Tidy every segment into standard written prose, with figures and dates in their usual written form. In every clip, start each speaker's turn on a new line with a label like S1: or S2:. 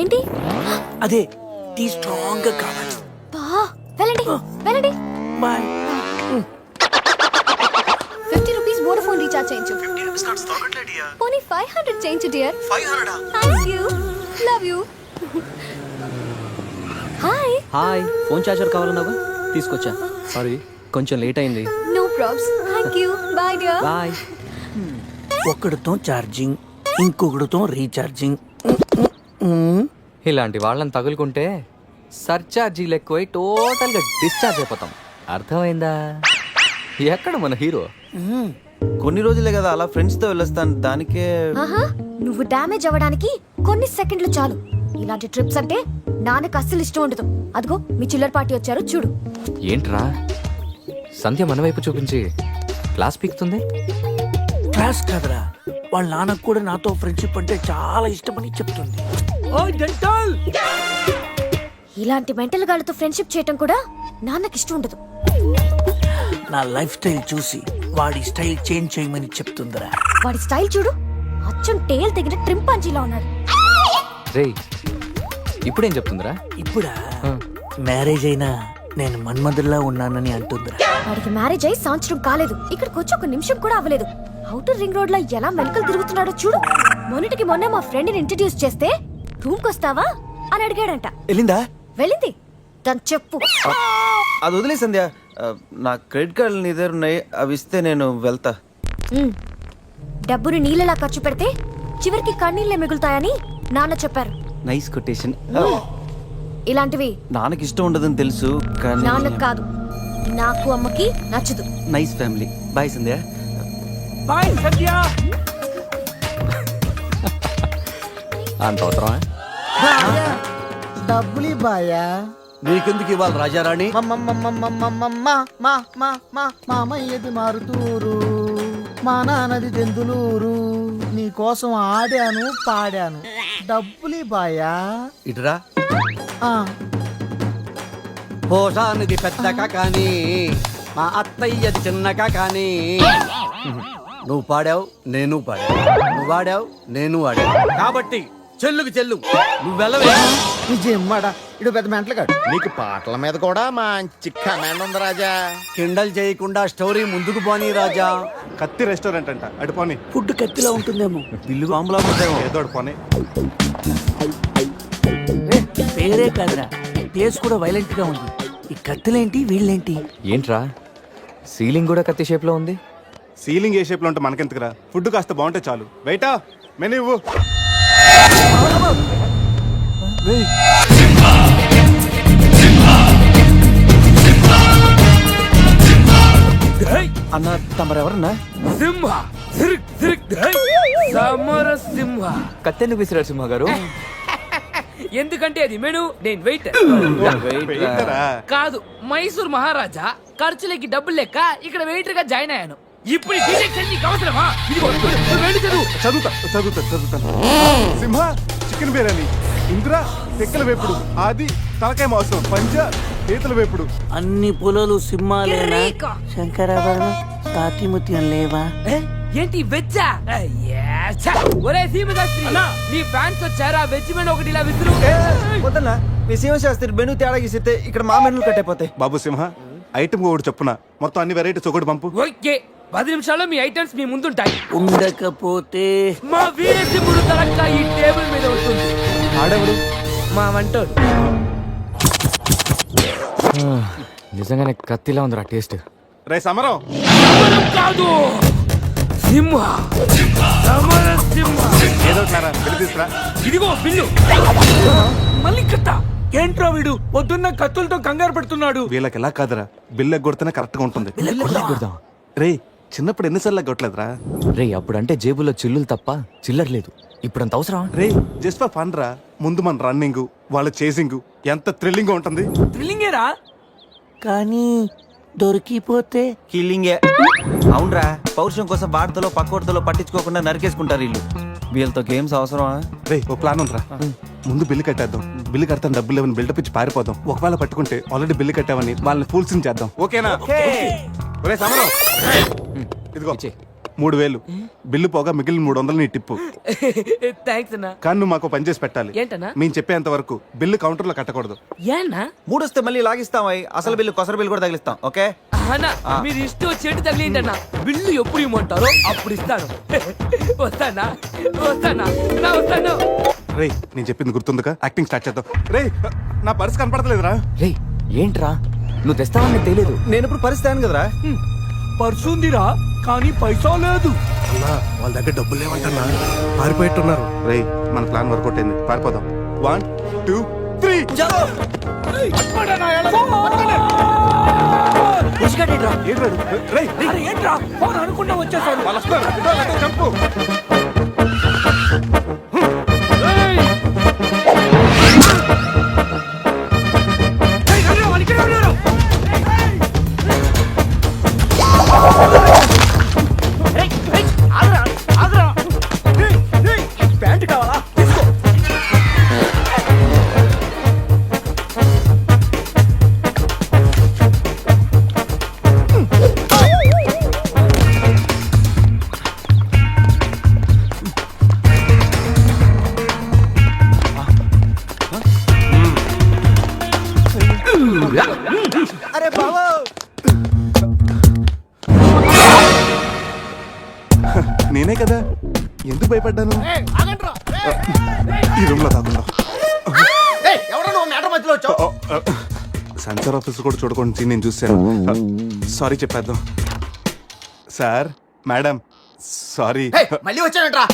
S1: ఏంటి?
S2: అదే tea strong గా కావాలి.
S1: బా వెళ్ళండి వెళ్ళండి.
S2: బాయ్.
S1: 50 రూపీస్ వోడాఫోన్ రీఛార్జ్ చేయించు. పోనీ 500 చేయించు dear. 500 thank you love you. Hi
S3: hi, phone charger కావాలన్నావా? తీసుకొచ్చా. సారీ కొంచెం లేట్ అయింది.
S1: No probs. Thank you bye dear.
S3: Bye.
S2: ఒకడితో ఛార్జింగ్, ఇంకొకడితో రీఛార్జింగ్.
S3: ఇలాంటి వాళ్ళని తగులుకుంటే సర్చార్జీలు ఎక్కువై టోటల్ గా డిశ్చార్జ్ అయిపోతాం. అర్థమైందా? ఎక్కడ మన హీరో?
S4: కొన్ని రోజులే కదా అలా ఫ్రెండ్స్ తో వెళ్ళొస్తాను, దానికే.
S1: ఆహా నువ్వు డ్యామేజ్ అవ్వడానికి కొన్ని సెకండ్లు చాలు. ఇలాంటి ట్రిప్స్ అంటే నాన్నకు అస్సలు ఇష్టం ఉండదు. అదిగో మీ చిల్లర పార్టీ వచ్చారు చూడు.
S3: ఏంట్రా సంధ్య మన వైపు చూపించి క్లాస్ పీకుతుంది?
S2: క్లాస్ కాదురా, వాళ్ళ నాన్నకు కూడా నాతో ఫ్రెండ్షిప్ అంటే చాలా ఇష్టమని చెప్తుంది.
S1: ఇలాంటి మెంటల్ గాళ్ళతో ఫ్రెండ్షిప్ చేయటం కూడా నాన్నకి ఇష్టం ఉండదు.
S2: నా లైఫ్ స్టైల్ చూసి వాడి స్టైల్ చేంజ్ చేయమని చెప్తుందిరా.
S1: వాడి స్టైల్ చూడు, అచ్చం టేల్ తెగిన ట్రింపాంజీలా ఉన్నాడు.
S3: రేయ్ ఇప్పుడేం చెప్తుందిరా?
S2: ఇప్పుడా మ్యారేజ్ అయినా నేను మన్మధుల్లా ఉన్నానని అంటుందిరా.
S1: వాడికి మ్యారేజ్ అయి సంవత్సరం కాలేదు, ఇక్కడికి వచ్చి ఒక నిమిషం కూడా అవ్వలేదు. అవుటర్ రింగ్ రోడ్ లో ఎలా మెలకలు తిరుగుతున్నాడో చూడు. మొన్నటికి మొన్న మా ఫ్రెండ్ ని ఇంట్రడ్యూస్ చేస్తే రూమ్ కొస్తావా అని అడిగాడంట.
S4: వెళ్ళిందా?
S1: వెళ్ళింది. తను చెప్పు.
S4: అది వదిలే సంధ్య, నా క్రెడిట్ కార్డులు నీ దగ్గర ఉన్నాయి, అవి ఇస్తే నేను వెళ్తా.
S1: డబ్బుని నీళ్ళలా ఖర్చు పెడితే చివరికి కన్నీళ్ళే మిగులుతాయని నాన్న చెప్పారు.
S4: Nice quotation.
S1: ఇలాంటివి
S4: నాన్నకి ఇష్టం ఉండదని తెలుసు కానీ.
S1: నాన్నకు కాదు, నాకు అమ్మకి నచ్చదు.
S4: Nice family. బాయ్ సంధ్య.
S2: బాయ్ సత్య.
S3: అంత అవసరమా?
S5: డబ్బులు బాయా.
S4: నీకెందుకు ఇవ్వాలి రాజారాణి?
S5: మామయ్యది మారుతూరు, మా నాన్నది దెందులూరు. నీ కోసం ఆడాను పాడాను, డబ్బులు బాయా.
S4: ఇటురా.
S6: హోసానిది పెద్దక కానీ మా అత్తయ్యది చిన్నక కానీ. నువ్వు పాడావు నేను పాడావు, నువ్వు వాడావు నేను వాడావు, కాబట్టి చెల్లుకి చెల్లు. నువ్వు వెళ్ళవే.
S5: నిజమ్మడా ఇడు పెద్ద మెంటలుగాడు. నీకు పాటల మీద కూడా మంచి కమాండ్ ఉంది రాజా.
S6: కిండల్ చేయకుండా స్టోరీ ముందుకు పోనీ రాజా.
S7: కత్తి రెస్టారెంట్ అంట, అటు పోనీ.
S2: ఫుడ్ కత్తిలా ఉంటుందేమో.
S4: ఇల్లు బాంబులా ఉంటాయేమో.
S7: ఏదో అటు పోనీ.
S2: పేరే కాదురా, ప్లేస్ కూడా వైలెంట్ గా ఉంది. ఈ కత్తులేంటి వీళ్ళేంటి?
S3: ఏంట్రా సీలింగ్ కూడా కత్తి షేప్ లో ఉంది?
S7: సీలింగ్ ఏ షేప్ లో ఉంటే మనకెందుకురా, ఫుడ్ కాస్త బాగుంటే చాలు. బయటా మెనూ ఇవ్వు.
S4: అన్న తమరెవరన్నా?
S8: సింహ సమరసింహ.
S3: కత్తెందుకు విసిరారు సింహ గారు?
S8: ఎందుకంటే అది మెను, నేను వెయిటర్.
S7: వెయిటరా?
S8: కాదు, మైసూర్ మహారాజా ఖర్చులకి డబ్బులు లెక్క ఇక్కడ వెయిటర్ గా జాయిన్ అయ్యాను. ఇప్పుడు ఈ డీటెయిల్స్ నీకు అవసరమా? ఇదిగో, నువ్వు వెళ్ళి చదువు.
S7: చదువుతాను. సింహ చికెన్ బిర్యానీ, ఇంద్ర తెక్కల వేపుడు, ఆది తలకాయ మాంసం, పంజ పీతల వేపుడు.
S2: అన్ని పొలాలు సింహాలేనా?
S8: కిరీకా.
S2: శంకరాభరణం తాతిముత్యం లేవా?
S8: ఏ? ఏంటి వెజ్జా? ఒరే సీమశాస్త్రి, నీ ఫ్యాన్స్ వచ్చారా? వెజ్ మెను ఒకటి ఇలా విసురు.
S4: వద్దన్నా, మీ శివశాస్త్రి మెను తేడా గీసితే ఇక్కడ మా మెనూలు కట్టయిపోతాయి.
S7: బాబు సింహ, ఐటమ్ ఒకటి చెప్పున మొత్తం అన్ని వెరైటీస్ ఒకటి పంపు.
S8: ఓకే, 10 నిమిషాల్లో మీ ఐటమ్స్ మీ ముందుంటాయి.
S2: ఉండకపోతే
S8: మా వీరసింహుడు తలక్క ఈ టేబుల్ మీద ఉంటుంది.
S4: ఆడెవడు?
S8: మా వంటోడు.
S3: నిజంగానే కత్తిలా ఉందిరా టేస్ట్.
S7: రే సమరం.
S8: సమరం కాదు, సింహ. సమరసింహ.
S7: ఏదో వెళ్ళి తీసురా.
S8: ఇదిగో బిల్లు. మళ్ళీ కట్ట.
S2: ఏంట్రా వీడు పొద్దున్న కత్తులతో కంగారు పెడుతున్నాడు?
S7: వీళ్ళకి ఎలా కాదురా, బిల్లు ఎగ్గొడితేనే కరెక్ట్ గా ఉంటుంది.
S3: కొడదాం.
S7: రే చిన్నప్పుడు ఎన్నిసార్లు ఎగ్గొట్టలేదురా?
S3: రే అప్పుడంటే జేబులో చిల్లులు తప్ప చిల్లర లేదు. ఇప్పుడంత అవసరం?
S7: రే జస్ట్ ఫర్ ఫన్ రా. ముందు మన రన్నింగ్, వాళ్ళ చేసింగ్ ఎంత థ్రిల్లింగ్ గా ఉంటుంది.
S8: థ్రిల్లింగేరా.
S2: కానీ దొరికిపోతే
S4: కిల్లింగే. అవునరా, పౌరుషం కోసం వార్తలో పక్కోడతలో పట్టించుకోకుండా నరికేసుకుంటారు వీళ్ళు. వీళ్ళతో గేమ్స్ అవసరమా?
S7: రే ఓ ప్లాన్ ఉందిరా. ముందు బిల్లు కట్టేద్దాం, బిల్లు కడతాను డబ్బులు లేవని బిల్డప్ ఇచ్చి పారిపోదాం. ఒకవేళ పట్టుకుంటే ఆల్రెడీ బిల్లు కట్టామని వాళ్ళని ఫూల్సింగ్ చేద్దాం. ఓకేనా? ఒరే సమరం, ఇదిగో
S3: ఇచ్చే.
S7: 3000 బిల్లు పోగా మిగిలిన 300 నీ టిప్పు.
S8: థ్యాంక్స్ అన్నా.
S7: కానీ నువ్వు మాకు పని చేసి పెట్టాలి.
S8: ఏంటన్నా?
S7: మేము చెప్పేంత వరకు బిల్లు కౌంటర్లో కట్టకూడదు.
S8: ఏనా
S4: మూడొస్తే మళ్ళీ లాగిస్తాం అసలు బిల్లు కొసర బిల్లు కూడా తగిలిస్తాం. ఓకే
S8: అన్నా మీరు ఇష్టం వచ్చేట్టు తగిలింటన్నా. బిల్లు ఎప్పుడు ఇమ్మంటారో అప్పుడు ఇస్తాను. వస్తానా వస్తానా నా వస్తాను.
S7: రే నేను చెప్పింది గుర్తుందిగా? యాక్టింగ్ స్టార్ట్ చేద్దాం. రే నా పర్స్ కనపడతలేదురా.
S3: రే ఏంట్రా నువ్వు తెస్తావని నాకు తెలియదు.
S4: నేను ఇప్పుడు పరిస్థితి కదరా.
S2: పర్సుందిరా కానీ పైసా లేదు.
S7: వాళ్ళ దగ్గర డబ్బులు లేవంటన్నా, పారిపోయేట్టున్నారు. రే మన ప్లాన్ వర్కౌట్ అయింది, పారిపోదాం. 1 2 3
S2: ఏంట్రా ఫోన్ అనుకుంటా వచ్చేసాను.
S7: వాళ్ళు వస్తారు. చంపు.
S4: అరే బాబు
S7: నేనే కదా, ఎందుకు భయపడ్డాను? ఈ రూమ్ లో కాకుండా సెన్సార్ ఆఫీస్ కూడా చూడకుండా నేను చూశాను. సారీ చెప్పేద్దాం. Sir madam sorry.
S5: మళ్ళీ వచ్చానంట్రా.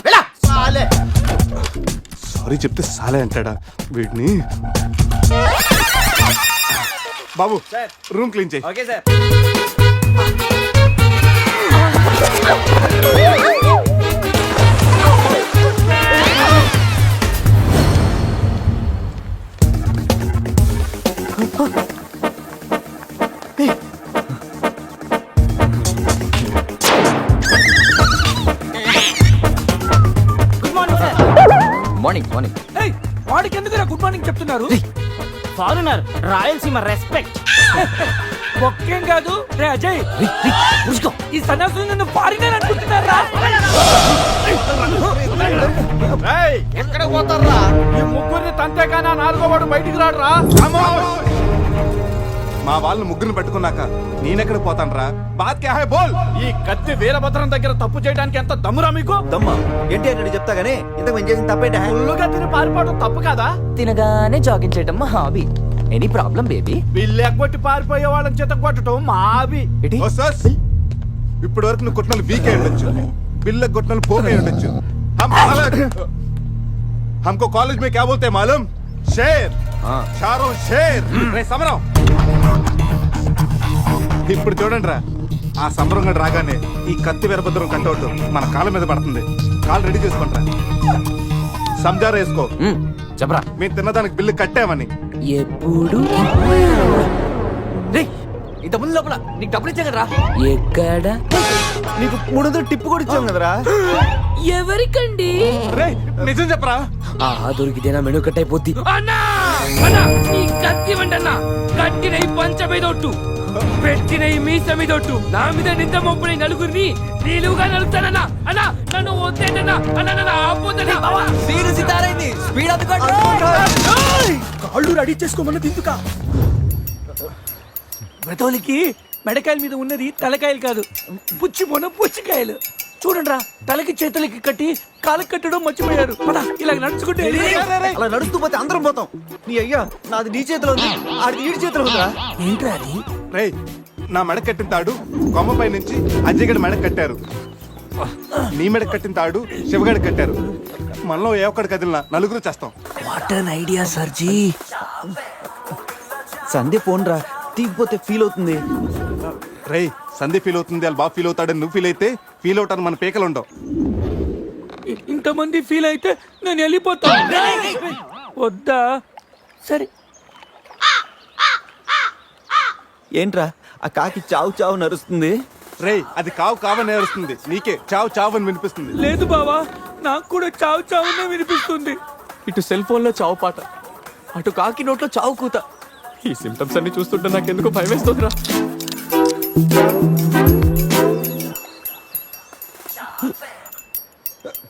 S7: సారీ చెప్తే సాలే అంటాడా వీడిని? బాబు రూమ్ క్లీన్ చేయి.
S4: Okay sir.
S3: Morning morning.
S2: వాడికి ఎందుకు గుడ్ మార్నింగ్ చెప్తున్నారు?
S8: Foreigner Rayalaseema respect.
S2: ఒక్కేం కాదు రే అజయ్, ఈ సన్యాసులు నన్ను ఫారినర్ అనుకుంటున్నారా?
S5: ఎక్కడ పోతారా?
S2: ఈ ముగ్గురిని తంతేగానా నాలుగో వాడు బయటికి రాడురా.
S7: మా వాళ్ళని ముగ్గురిని పెట్టుకున్నాక నేనెక్కడ పోతాను రా? బాత్ క్యా హై బోల్.
S2: ఈ కత్తి వీరభద్రం దగ్గర తప్పు చేయడానికి ఎంత దమ్మురా మీకు?
S4: దమ్మా ఏంటి అని చెప్తా గానీ ఇంతకు మేము చేసిన తప్పేంటి?
S2: ఫుల్లుగా తిని పారిపోవడం తప్పు కాదా?
S3: తినగానే జాగింగ్ చేయడం మా hobby. Any problem baby?
S2: Bill ఎగ్గొట్టి పారిపోయే వాళ్ళని చేత కొట్టడం మా హాబీ.
S7: ఓ సస్, ఇప్పటి వరకు నువ్వు కొట్టిన వీక్ అయి ఉండొచ్చు, బిల్ల కొట్టిన పోక్ అయి ఉండొచ్చు. हमको कॉलेज में क्या बोलते हैं मालूम? शेर. चारों शेर. రే సమరం. ఇప్పుడు చూడండి రా, ఆ సంబరంగా రాగానే ఈ కత్తి వీరభద్రం కట్అవుట్ మన కాళ్ళ మీద పడుతుంది. కాళ్ళు రెడీ చేసుకుంటా. సంజారా వేసుకో.
S3: చెప్పరా.
S7: మేము తిన్నదానికి బిల్లు కట్టామని.
S8: ఎప్పుడు
S3: ఇంత ముందు లోపల నీకు డబ్బులు ఇచ్చా కదరా?
S8: ఎక్కడ
S4: నీకు 300 టిప్పు కూడా ఇచ్చాం కదరా.
S8: ఎవరికండి?
S7: రే నిజం చెప్పరా.
S8: దొరికితేనా మెను కట్ అయిపోద్ది. అన్నా అన్నా ఈ కత్తి వండన్నా, కట్టిన ఈ పంచ మీదొట్టు, పెట్టిన ఈ మీస మీదొట్టు, నా మీద నింద మోపుని నలుగురిని నిలువుగా నలుపుతానన్నా. అన్నా నన్ను వద్దేనన్నా, అన్నా నన్ను ఆపోదన్నా.
S3: స్పీడ్ అందుకోండి.
S2: కాళ్ళు రెడీ చేసుకోమన్నది ఎందుకా? మెతోలికి మెడకాయల మీద ఉన్నది తలకాయలు కాదు, పుచ్చికాయలు. చూడండిరా, తలకి చేతులకి కట్టి కాళ్ళకి కట్టడం మర్చిపోయారు. ఇలా నడుచుకుంటే
S4: అలా నడుస్తూ పోతే అందరం పోతాం. నీ అయ్యా నాది నీ చేతిలో ఉంది, ఆడి ఈడి చేతిలో ఉందిరా.
S2: ఏంట్రా అది?
S7: రే నా మెడ కట్టిన తాడు కొమ్మపై నుంచి అజ్జగడి మెడ కట్టారు. నీ మెడ కట్టిన తాడు శివగడి కట్టారు. మనలో ఏ ఒక్కడి కదిలినా నలుగురు చేస్తాం.
S2: వాట్ అన్ ఐడియా సర్జీ.
S4: సంధ్య ఫోన్ రా, తీగిపోతే ఫీల్ అవుతుంది.
S7: రే సంధి ఫీల్ అవుతుంది, వాళ్ళు బాగా ఫీల్ అవుతాడని నువ్వు ఫీల్ అయితే ఫీల్ అవుతాను మన పేకలు ఉండవు.
S2: ఇంతమంది ఫీల్ అయితే నేను వెళ్ళిపోతా. వద్దా? సరే.
S4: ఏంట్రా ఆ కాకి చావు చావు నరుస్తుంది?
S7: రే అది కావు కావని నేరుస్తుంది, నీకే చావు చావు అని వినిపిస్తుంది.
S2: లేదు బావా, నాకు కూడా చావు చావునే వినిపిస్తుంది.
S3: ఇటు సెల్ ఫోన్ లో చావు పాట, అటు కాకి నోట్లో చావు కూత. ఈ సిమ్టమ్స్ అన్ని చూస్తుంటే నాకు ఎందుకో భయం వేస్తుందిరా.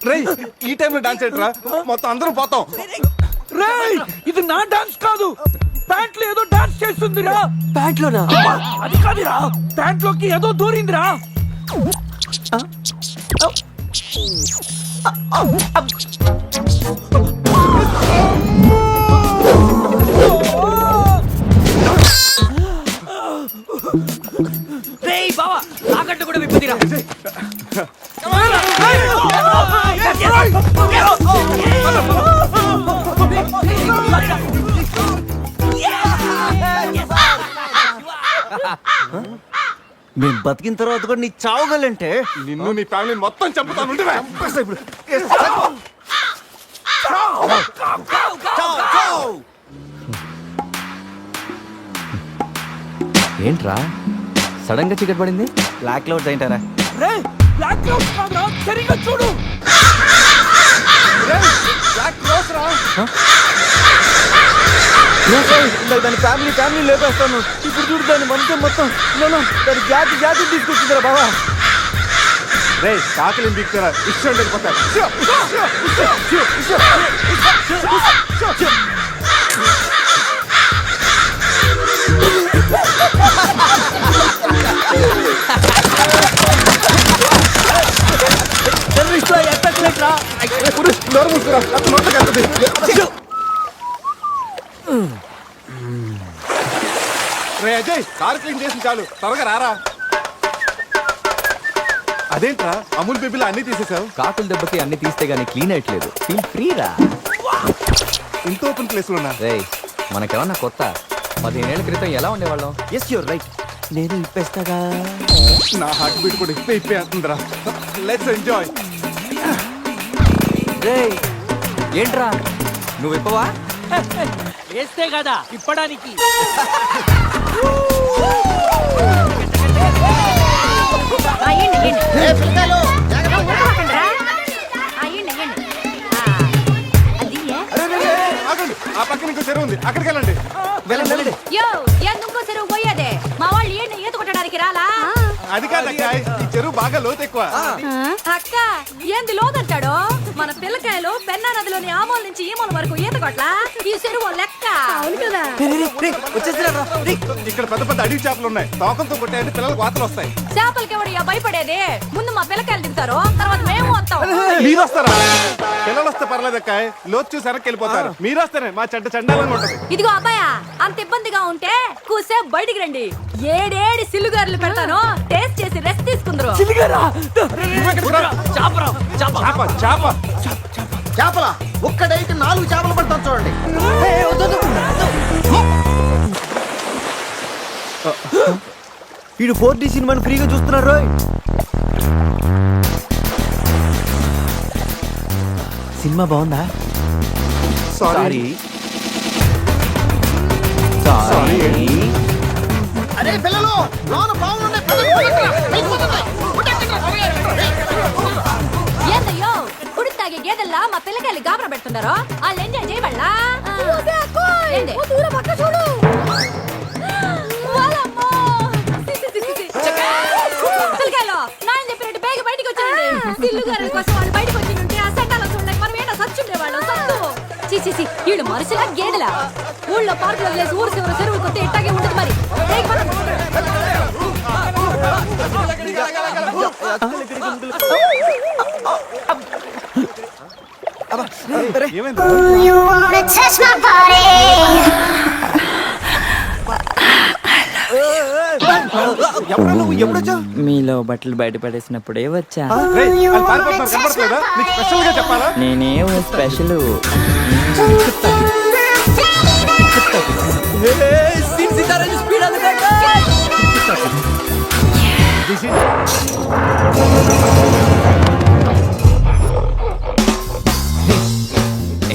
S7: రేయ్ ఈ టైంలో డాన్స్ ఏంట్రా మొత్తం అందరం పోతాం.
S2: రేయ్ ఇది నా డాన్స్ కాదు, ప్యాంట్ లో ఏదో డాన్స్ చేస్తుందిరా.
S8: ప్యాంట్ లోనా?
S2: అది కాదురా, ప్యాంట్ లోకి ఏదో దూరిందిరా.
S8: రేయ్ బావా, తాకట్టు కూడా విప్పుదిరా.
S4: మేము బతికిన తర్వాత కూడా నీ చావగలంటే
S7: నిన్ను నీ ఫ్యామిలీ మొత్తం చంపుతాను. ఇప్పుడు
S3: ఏంట్రా సడన్ గా చీకటి పడింది?
S4: బ్లాక్ క్లౌడ్స్ ఏంటారా?
S2: రేయ్ బ్లాక్ క్లౌడ్స్ కాదురా, సరిగ్గా చూడు.
S4: దాని ఫ్యామిలీ లేపేస్తాను. ఇప్పుడు చూడు దాని మొత్తం మొత్తం దాని జాతి తీసుకొచ్చిందిరా బావా.
S7: రే కాకలి దిక్కురా ఇష్టం వెళ్ళిపోతారు. రే అజయ్ కార్ క్లీన్ చేసి చాలు, త్వరగా రారా. అదేంట్రా అమూల్ బేబీలో అన్ని తీసేసావు?
S3: కాకుల దెబ్బకి అన్ని తీస్తే గానీ క్లీన్ అయ్యట్లేదు. ఫీల్ ఫ్రీ రా.
S7: ఇంత ఓపెన్ ప్లేస్ లో ఉన్నా.
S3: రేయ్ మనకేమన్నా కొత్త? 15 ఏళ్ల క్రితం ఎలా ఉండేవాళ్ళం?
S4: Yes you're right. నేను ఇప్పేస్తాగా.
S7: నా హార్ట్ బీట్ కూడా ఇప్పే అంటుందిరా. Let's enjoy.
S3: రేయ్ ఏంట్రా నువ్వు ఇప్పవా?
S2: వేస్తే కదా ఇప్పడానికి.
S5: ఏ పిల్లలు
S7: ఆగండి, ఆ పక్కన ఇంకో చెరువు ఉంది, అక్కడికి వెళ్ళండి.
S4: వెళ్ళండి.
S1: ఎందుకో చెరువు పోయేదే మా వాళ్ళు ఏంటి ఈత కొట్టడానికి రాలా?
S7: అది కాదక్క, ఈ చెరువు బాగా లోతు ఎక్కువ.
S1: అక్క ఏంది లోదంటాడు? మన పిల్లకాయలు పెన్నా నదిలోని ఆ మూల నుంచి ఈ మూల వరకు ఈత కొట్లా. ఈ చెరువు లెక్క. అవును కదా.
S7: ఇక్కడ పెద్ద పెద్ద అడవి చేపలు ఉన్నాయి, తోకంతో కొట్టాయంటే పిల్లలకు వాతలు వస్తాయి.
S1: చేపలకి ఎవడయ్యా భయపడేది? ముందు మా పిల్లకాయలు దిగుతారు, తర్వాత మేము వస్తాం.
S7: మీరు వస్తారా? పిల్లలు వస్తే పర్లేదక్క, లోతు చూసి వెనక్కి వెళ్ళిపోతారు. మీరు వస్తేనే మా చెడ్డ చండాలంగా ఉంటది.
S1: ఇదిగో అబ్బాయా, అంత ఇబ్బందిగా ఉంటే కూసే బయటికి రండి. ఏడేడి సిల్లుగారులు పెడతాను, టేస్ట్ చేసి రెస్ట్ తీసుకుందరు.
S5: చేపల ఒక్కడైతే 4 చేపలు పడతాను చూడండి.
S4: వీడు 4D సినిమాని ఫ్రీగా చూస్తున్నారు. సినిమా బాగుందా?
S7: సారీ.
S5: అరే పిల్లలు లోన బాగుండే
S1: ఏందయ్యో కుడి తాగే గేదెల్లా మా పిల్లకాయలు గాబరా పెడుతున్నారో వాళ్ళు ఎంజాయ్ చేయబడలా? పిల్లకాయలు నాయన చెప్పినట్టు బేగ బయటికి వచ్చారండి. సిల్లు గారి కోసం వాళ్ళు బయటకు వచ్చి ఉంటే ఆ సంటాలను చూడలేక మనం ఏంటో సచ్చుండేవాళ్ళం. సత్తు చీచి వీళ్ళు మనుషులా గేదెలా? ఊళ్ళో పార్కులు వదిలేసి ఊరు చివరి చెరువులు కొత్త ఇట్టాగే ఉంటుంది మరి.
S9: మీలో బట్టలు బయట పడేసినప్పుడే వచ్చా.
S7: చెప్పాలా?
S9: నేనేం స్పెషల్.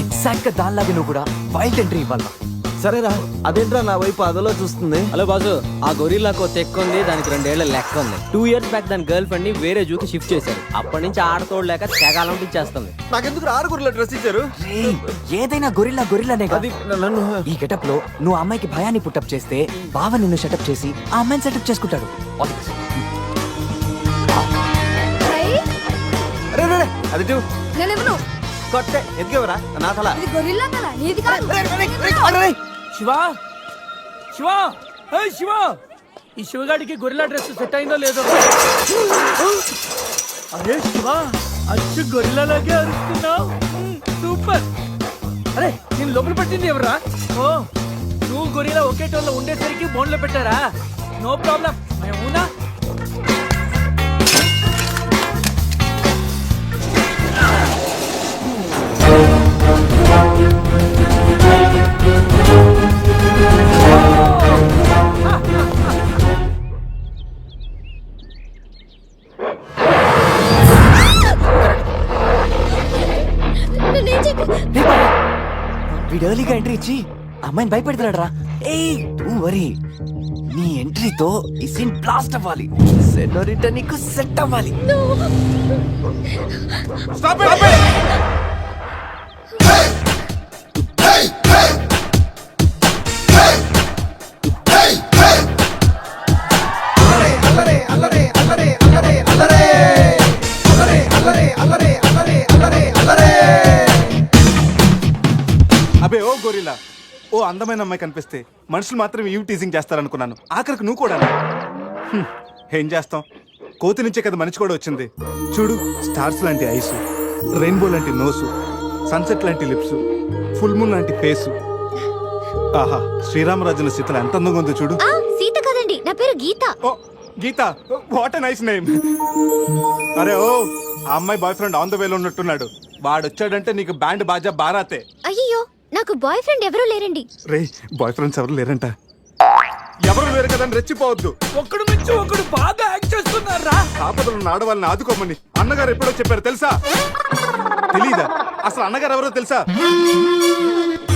S3: ఎగ్జాక్ట్ గా దానిలాగే నువ్వు కూడా వైల్డ్ ఎంట్రీ ఇవ్వాలి.
S4: సరేరా, అదేంట్రా నా వైపు అదలో చూస్తుంది?
S10: హలో బాసు, ఆ గొరిల్లాకో తెక్క ఉంది, దానికి 2 ఏళ్ల లెక్క ఉంది. 2 years బ్యాక్ దాని గర్ల్ ఫ్రెండ్ ని వేరే జూకి షిఫ్ట్ చేశారు. అప్పటి నుంచి ఆడతోడలేక తెగాలంటించేస్తుంది.
S4: నాకెందుకు 6 గొర్రెల డ్రెస్ ఇచ్చారు?
S3: ఏదైనా గొరిల్లానే
S4: అది నన్ను
S3: ఈ గెటప్ లో నువ్వు అమ్మాయికి భయాన్ని పుట్టప్ చేస్తే బావ నిన్ను సెటప్ చేసి ఆ అమ్మాయిని సెటప్ చేసుకుంటాడు.
S4: అది
S1: నేను ఇవ్వను.
S4: కొట్టే ఎందుకెవరా నా తల
S1: ఇది గొరిల్లా తల, నీది కాదు.
S2: శివా శివా ఏయ్ శివా, ఈ శివగాడికి గొరిల్లా డ్రెస్ సెట్ అయిందో లేదో. అరే శివా, అచ్చు గొరిల్లాలాగే అరుస్తున్నావు. సూపర్. అరే నేను లోపల పట్టింది ఎవరా? ఓ నువ్వు గొరిల్లా ఒకే టోన్లో ఉండేసరికి బోన్లో పెట్టారా? నో ప్రాబ్లం, అవునా?
S1: నేనేం చేయకు.
S9: వీడు ఎర్లీగా ఎంట్రీ ఇచ్చి అమ్మాయిని భయపెడతాడు రా. ఏయ్ డోంట్ వరీ, నీ ఎంట్రీతో ఈ సీన్ బ్లాస్ట్ అవ్వాలి. సెనోరిటా నీకు సెట్ అవ్వాలి.
S7: అబే ఓ గొరిల్లా, ఓ అందమైన అమ్మాయి కనిపిస్తే మనుషులు మాత్రం ఈవ్ టీజింగ్ చేస్తారనుకున్నాను. ఆఖరికి నువ్వు కూడా. ఏం చేస్తాం, కోతి నుంచే కదా మనిషి కూడా వచ్చింది. చూడు, స్టార్స్ లాంటి ఐస్, రెయిన్బో లాంటి నోసు, సన్సెట్ లాంటి లిప్స్, ఫుల్ మూన్ లాంటి ఫేసు. ఆహా, శ్రీరామరాజుల సీతలు ఎంత అందంగా ఉందో చూడు.
S1: ఆ, సీత కదండి, నా పేరు గీత.
S7: ఓ గీత, వాట్ ఎ నైస్ నేమ్. అరే ఓ, ఆ అమ్మాయి బాయ్ ఫ్రెండ్ ఆన్ ద వేలో ఉన్నట్టున్నాడు. వాడు వచ్చాడంటే నీకు బ్యాండ్ బాజా బారాతే.
S1: అయ్యో, నాకు బాయ్ ఫ్రెండ్ ఎవరూ లేరండి.
S7: రే, బాయ్ ఫ్రెండ్స్ ఎవరు లేరంట. ఎవరు లేరు కదని రెచ్చిపోవద్దు.
S2: ఒకడు మించి ఒకడు బాగా యాక్ట్ చేస్తున్నారా?
S7: ఆపదలు ఉన్న ఆడవాళ్ళని ఆదుకోమని అన్నగారు ఎప్పుడో చెప్పారు తెలుసా? తెలీదా? అసలు అన్నగారు ఎవరో తెలుసా?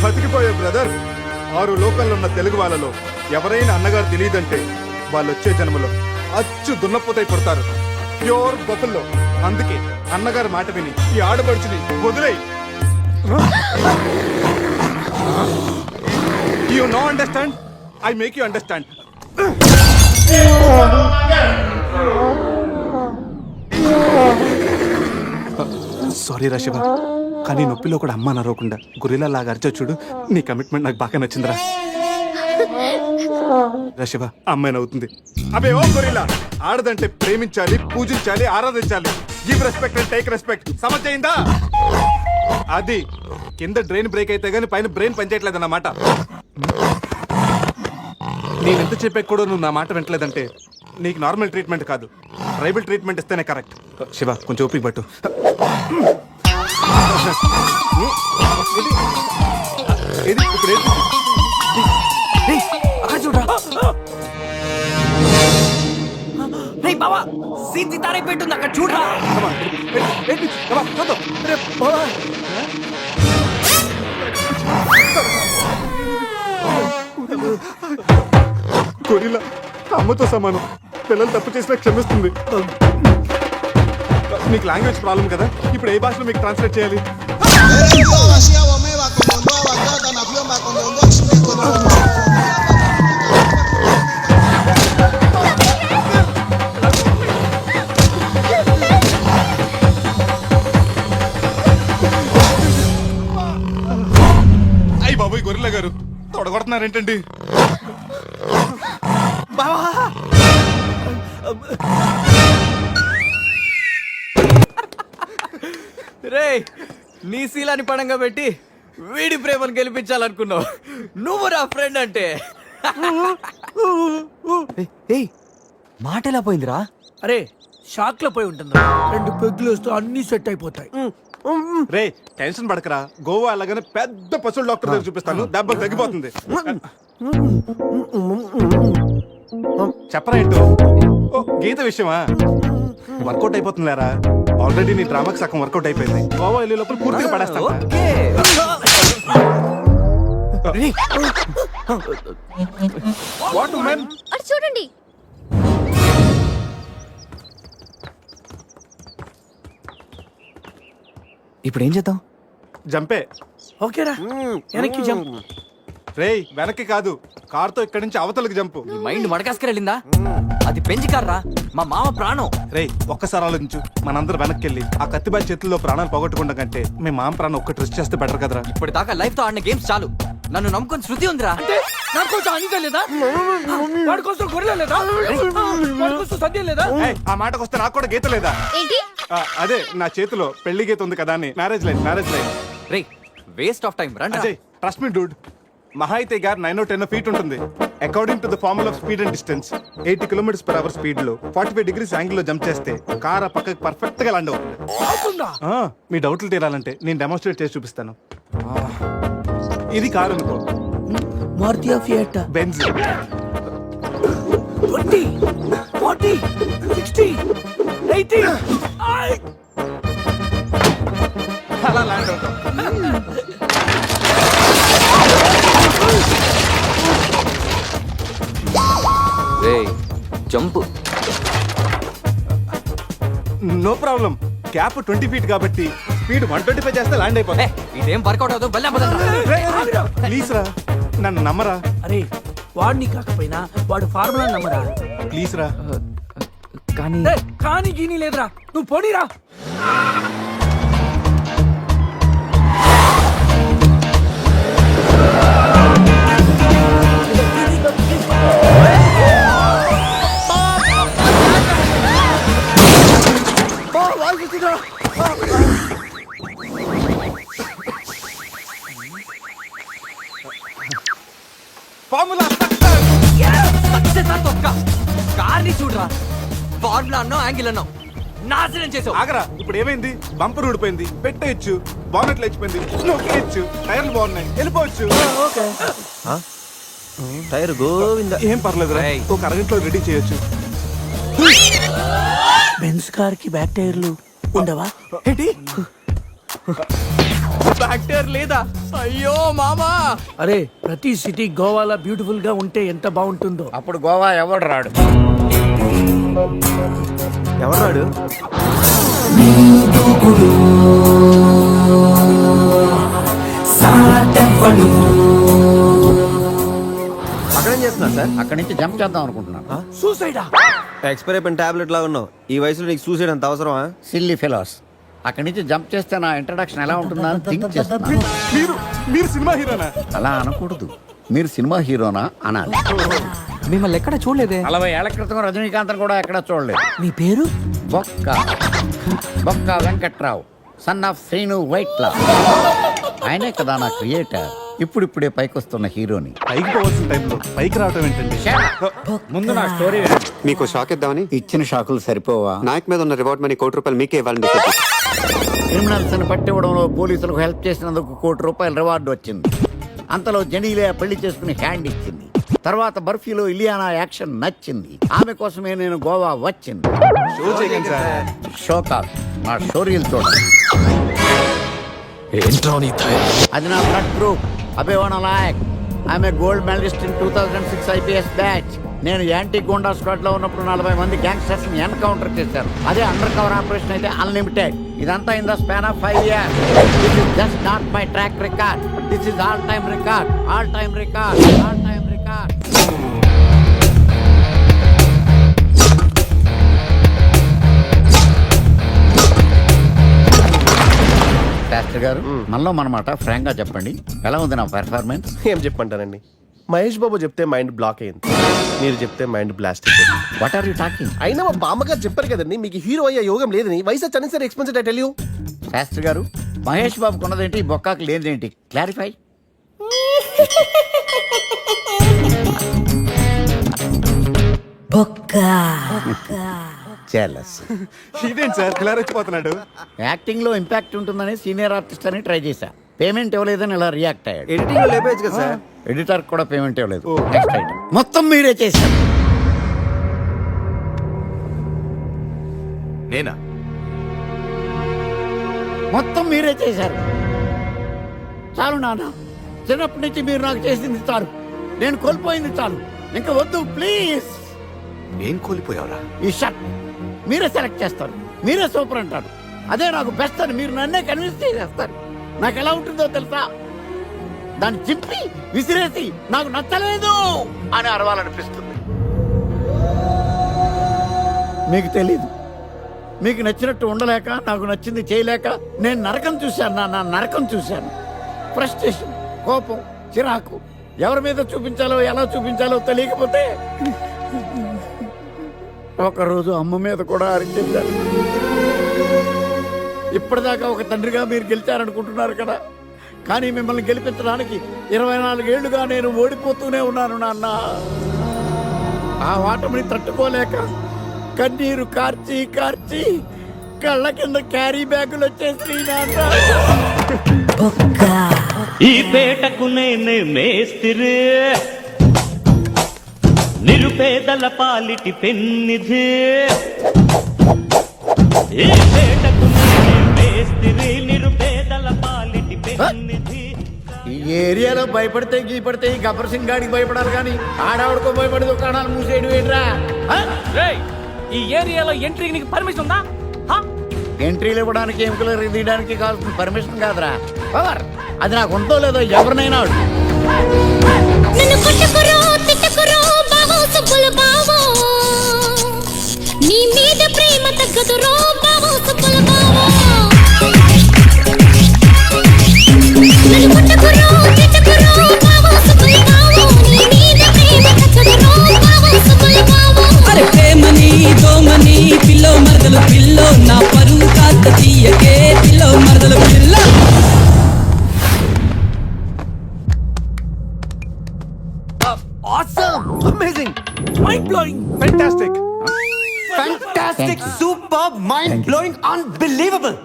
S7: బతికిపోయే బ్రదర్. 6 లోకల్లో ఉన్న తెలుగు వాళ్ళలో ఎవరైనా అన్నగారు తెలియదంటే వాళ్ళు వచ్చే జన్మలో అచ్చు దున్నపోతై పుడతారు. ప్యూర్ బొఫల్లో. అందుకే అన్నగారు మాట విని ఈ ఆడపడుచుని వదిలేయి. You know understand? I make you understand. Sorry రా శివ, కానీ నొప్పిలో కూడా అమ్మ నరవకుండా గురిలా లాగా అరిచా చూడు. నీ కమిట్మెంట్ నాకు బాగా నచ్చిందిరా. రా శివ, అమ్మాయి నవ్వుతుంది. అబే ఓ గొరిల్లా, ఆడదంటే ప్రేమించాలి, పూజించాలి, ఆరాధించాలి. Give respect and take respect. సమస్య అది కింద డ్రైన్ బ్రేక్ అయితే గానీ పైన బ్రెయిన్ పనిచేయట్లేదు అన్నమాట. నేను ఎంత చెప్పా కూడా నువ్వు నా మాట వింటలేదంటే నీకు నార్మల్ ట్రీట్మెంట్ కాదు, ట్రైబల్ ట్రీట్మెంట్ ఇస్తేనే కరెక్ట్. శివ, కొంచెం ఓపిక పట్టు. ఇది ఇప్పుడు ఏంటి?
S9: అక్కడ చూడరా. రేయ్ బావా, సీతి తారే పెట్టుంది అక్కడ చూడరా.
S7: Come on, wait, come on, చూద్దాం. రే, బావా. గొరిల్లా అమ్మతో సమానం. పిల్లలు తప్పు చేసినా క్షమిస్తుంది. మీకు లాంగ్వేజ్ ప్రాబ్లం కదా, ఇప్పుడు ఏ భాషలో మీకు ట్రాన్స్లేట్ చేయాలి? అయ్యి బాబోయ్, గొరిల్లా గారు తొడగొడుతున్నారేంటండి?
S10: రే, నీ శీలాన్ని పడంగా పెట్టి వీడి ప్రేమను గెలిపించాలనుకున్నావు. నువ్వు నా ఫ్రెండ్ అంటే.
S9: ఏయ్ మాట ఎలా పోయిందిరా?
S2: అరే షాక్ లో పోయి ఉంటుంది. 2 పెగ్గులు వస్తూ అన్ని సెట్ అయిపోతాయి.
S7: రే, టెన్షన్ పడకరా. గోవా అలాగనే పెద్ద పశువుల డాక్టర్ దగ్గర చూపిస్తాను, దెబ్బలు తగ్గిపోతుంది. చెప్పరా ఏంటో? ఓ, గీత విషయమా? వర్కౌట్ అయిపోతుంది లేరా. ఆల్రెడీ నీ డ్రామాకి సగం వర్కౌట్ అయిపోయింది. గోవా వెళ్ళే లోపల పూర్తిగా పడేస్తా. What man?
S1: అటు చూడండి.
S9: ఇప్పుడు ఏం చేద్దాం?
S7: జంపే.
S2: ఓకేరా, వెనక్కి జంప్.
S7: రేయ్, వెనక్కి కాదు, కార్తో ఇక్కడి నుంచి అవతలకి జంపు.
S3: నీ మైండ్ మడకాసుకు వెళ్ళిందా? అది పెంచి కార్రా, మా మామ ప్రాణం.
S7: రేయ్ ఒక్కసారి ఆలోచించు, మనందరం వెనక్కి వెళ్ళి ఆ కత్తిబాయి చేతుల్లో ప్రాణాలు పోగొట్టుకుంటాం కంటే మీ మామ ప్రాణం ఒక్కటి రిస్క్ చేస్తే బెటర్ కదరా.
S3: ఇప్పటిదాకా లైఫ్ తో ఆడిన గేమ్స్ చాలు. నన్ను నమ్ముకొని శృతి ఉందిరా.
S2: అంటే నా కోసం అనిత లేదా? వాడి కోసం గొర్రెల లేదా? వాడి కోసం సద్య లేదా?
S7: ఏయ్, ఆ మాటకు వస్తే నాకు కూడా గీత లేదా?
S1: ఏంటి?
S7: అదే నా చేతిలో పెళ్లి గీత ఉంది కదా అని. Marriage line.
S3: Ray waste of time రండి.
S7: అజయ్ ట్రస్ట్ మీ డూడ్, మహా అయితే గారు 9 or 10 feet ఉంటుంది. According to the formula of speed and distance 80 km/h speed లో 45 degrees యాంగిల్ లో జంప్ చేస్తే కార్ ఆ పక్కకి పర్ఫెక్ట్ గా ల్యాండ్ అవుతుంది. మీ డౌట్లు తీరాలంటే నేను డెమోన్స్ట్రేట్ చేసి చూపిస్తాను. ఇది కారు అనుకో,
S2: మారుతి ఫియట్
S7: బెంజ్.
S2: 20 40 60 80
S7: అలా ల్యాండ్ అవుతాం.
S3: రే jump.
S7: No problem, cap 20 feet కాబట్టి స్పీడ్ 125 చేస్తే ల్యాండ్ అయిపోతుంది.
S3: ఇదేం వర్కౌట్ అవుతుంది.
S7: ప్లీజ్ రా, నన్ను నమ్మరా.
S2: అరే వాడిని కాకపోయినా వాడు ఫార్ములా నమ్మరా.
S7: ప్లీజ్ రా.
S3: కానీ
S2: కానీ గీని లేదురా, నువ్వు పొడిరా.
S7: ఫార్ములా
S3: కార్ని చూడరా. ఫార్ములా అన్నావు, యాంగిల్ అన్నావు, నాశనం చేసావు.
S7: ఆగరా, ఇప్పుడు ఏమైంది? బంపర్ ఊడిపోయింది, పెట్టేయచ్చు. బానెట్ లేచిపోయింది, నొక్కేయచ్చు. టైర్లు బాగున్నాయి, వెళ్ళిపోవచ్చు.
S4: టైర్ గోవింద.
S7: ఏం పర్లేదు,
S3: రేయ్.
S7: ఒక అరగంటలో రెడీ చేయొచ్చు.
S2: బెంజ్ కార్ కి బ్యాక్ టైర్లు ఉండవా?
S3: ఏంటి బ్యాక్టీరియా లేదా? అయ్యో మామా.
S2: అరే ప్రతి సిటీ గోవాలో బ్యూటిఫుల్ గా ఉంటే ఎంత బాగుంటుందో.
S5: అప్పుడు గోవా ఎవడు రాడు.
S4: ఎవరాడు? అక్కడేం చేస్తున్నా సార్?
S5: అక్కడి నుంచి జంప్ చేద్దాం అనుకుంటున్నాను.
S2: సూసైడా?
S4: ఎక్స్పైర్ అయిపోయిన టాబ్లెట్ లాగా ఉన్నావు. ఈ వయసులో నీకు సూసైడ్ అంత అవసరమా?
S5: Silly fellows. అక్కడి నుంచి జంప్ చేస్తే నా ఇంట్రడక్షన్ ఎలా ఉంటుందా అని థింక్ చేస్తున్నాను.
S7: మీరు సినిమా హీరోనా?
S5: అలా అనకూడదు, మీరు సినిమా హీరోనా అనాలి.
S3: మిమ్మల్ని ఎక్కడ చూడలేదే.
S5: 40 ఏళ్ల క్రితం రజనీకాంత్ కూడా ఎక్కడ చూడలేదు.
S2: మీ పేరు?
S5: బొక్క వెంకట్రావు, సన్ ఆఫ్ శ్రీను వైట్లా. ఆయనే కదా నా క్రియేటర్. ఇప్పుడిప్పుడే పైకొస్తున్న హీరోని.
S7: పైకి పోవాల్సిన టైంలో పైకి రావటం ఏంటండి?
S5: ముందు నా స్టోరీ
S9: మీకు షాక్ ఇద్దామని.
S5: ఇచ్చిన షాకులు సరిపోవా?
S9: నాయక్ మీద ఉన్న రివార్డ్ మనీ ₹1 మీకే ఇవ్వాలని
S5: క్రిమినల్స్ ని పట్టివ్వడంలో పోలీసులకు హెల్ప్ చేసినందుకు ₹1 రివార్డు వచ్చింది. అంతలో జెనీలే పెళ్లి చేసుకుని హ్యాండ్ ఇచ్చింది. తర్వాత బర్ఫీలో ఇలియానా యాక్షన్ నచ్చింది. ఆమె కోసమే నేను గోవా వచ్చింది.
S7: షో చేయకండి సార్.
S5: షో కాదు, నా స్టోరీలు చూడండి. అది నా బ్లడ్ గ్రూప్, అభివాన లాయక్. ఆమె gold medalist in 2006 IPS batch. నేను యాంటీ గోండా స్క్వాడ్ లో ఉన్నప్పుడు 40 మంది గ్యాంగ్స్టర్స్ ని ఎన్కౌంటర్ చేశారు. అదే అండర్ కవర్ ఆపరేషన్ అయితే అన్లిమిటెడ్. ఇదంతా in the span of 5 years. This is just not my track record. This is all time record. Shastri గారు, మనలో మనమాట ఫ్రాంక్ గా చెప్పండి, ఎలా ఉంది నా పెర్ఫార్మెన్స్?
S11: ఏం చెప్పంటానండి, మహేష్ బాబు చెప్తే మైండ్ బ్లాక్ అయింది, మీరు చెప్తే మైండ్ బ్లాస్ట్ అయిపోయింది.
S5: What are you talking?
S11: అయినా మా బామ్మగారు చెప్పారు కదండి మీకు హీరో అయ్యే యోగం లేదని. వయసు చని sir expensive tell you.
S5: Shastri గారు, మహేష్ బాబు కొన్నదేంటి, బొక్కాకి లేదేంటి? క్లారిఫై.
S7: ఇదేంటి సార్ ఇలా రెచ్చిపోతున్నాడు?
S5: యాక్టింగ్ లో ఇంపాక్ట్ ఉంటుందని సీనియర్ ఆర్టిస్ట్ అని ట్రై చేశా. పేమెంట్ ఇవ్వలేదని ఇలా రియాక్ట్ అయ్యాడు.
S4: ఎడిటింగ్ లో లేపేయచ్చు కదా సార్.
S5: ఎడిటర్ కూడా పేమెంట్ ఇవ్వలేదు. నెక్స్ట్ ఐటమ్ మొత్తం మీరే చేశారు.
S9: నేనా?
S5: మొత్తం మీరే చేశారు. చాలు నాన్న, చిన్నప్పటి నుంచి మీరు నాకు చేసింది చాలు. నేను కోల్పోయింది చాలు. ఇంకా వద్దు ప్లీజ్.
S9: ఏం కోల్పోయావరా?
S5: ఈ షర్ట్ మీరే సెలెక్ట్ చేస్తారు, మీరే సూపర్ అంటారు. అదే నాకు బెస్ట్ అని మీరు నన్నే కన్విన్స్ చేసేస్తారు. నాకు ఎలా ఉంటుందో తెలుసా? దాన్ని చింపి విసిరేసి నాకు నచ్చలేదు అని అరవాలనిపిస్తుంది. మీకు తెలీదు. మీకు నచ్చినట్టు ఉండలేక, నాకు నచ్చింది చేయలేక నేను నరకం చూశాను. నా నరకం చూశాను. ఫ్రస్ట్రేషన్, కోపం, చిరాకు, ఎవరి మీద చూపించాలో ఎలా చూపించాలో తెలియకపోతే ఒకరోజు అమ్మ మీద కూడా అరిచేశాను. ఇప్పటిదాకా ఒక తండ్రిగా మీరు గెలిచారనుకుంటున్నారు కదా, కానీ మిమ్మల్ని గెలిపించడానికి 24 ఏళ్లుగా నేను ఓడిపోతూనే ఉన్నాను నాన్న. ఆ ఓటమిని తట్టుకోలేక కన్నీరు కార్చి కార్చి కళ్ళ కింద క్యారీ బ్యాగులు వచ్చేసి నాన్న.
S12: ఈ పేటకు నేనే మేస్తిరి, నిరుపేదల పాలిటి పెన్నిధి. ఈ పేటకు నేనే మేస్తిరి, నిరుపేదల పాలిటి పెన్నిధి.
S5: ఈ ఏరియాలో భయపడితే గీపడితే ఈ గబ్బర్ సింగ్ గాడికి భయపడాలి కానీ ఆడావిడకో భయపడి దుకాణాలు మూసేయడం ఏంట్రా?
S2: ఈ ఏరియాలో ఎంట్రీకి నీకు పర్మిషన్ ఉందా?
S5: ఎంట్రీలు ఇవ్వడానికి ఎముకలు తీయడానికి కావాల్సిన పర్మిషన్ కాదురా, పవర్. అది నాకు ఉందో లేదో ఎవరినైనా అడుగు.
S1: నన్ను కొట్టుకురో తిట్టుకురో బావో సుబ్బులు బావో, నీ మీద ప్రేమ తగ్గదురో బావో సుబ్బులు బావో. నన్ను కొట్టుకురో తిట్టుకురో బావో సుబ్బులు బావో, నీ మీద ప్రేమ తగ్గదురో బావో సుబ్బులు బావో.
S13: అరే ప్రేమని దోమని పిల్లో మరదలు పిల్లో, నా పరువు కాస్త తీయకే పిల్లో మరదలు పిల్ల.
S9: Awesome! Amazing! Mind-blowing!
S7: Fantastic!
S9: Fantastic! Superb! Mind-blowing! Unbelievable!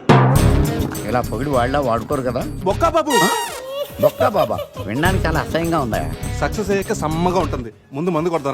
S5: ఇలా పొగిడి వాళ్ళ వాడుకోరు కదా.
S7: బొక్కా బాబు
S5: బొక్కా బాబా వినడానికి చాలా అసహ్యంగా ఉందా?
S7: సక్సెస్ అయ్యాక సమ్మగా ఉంటుంది. ముందు మందు కొడతారా?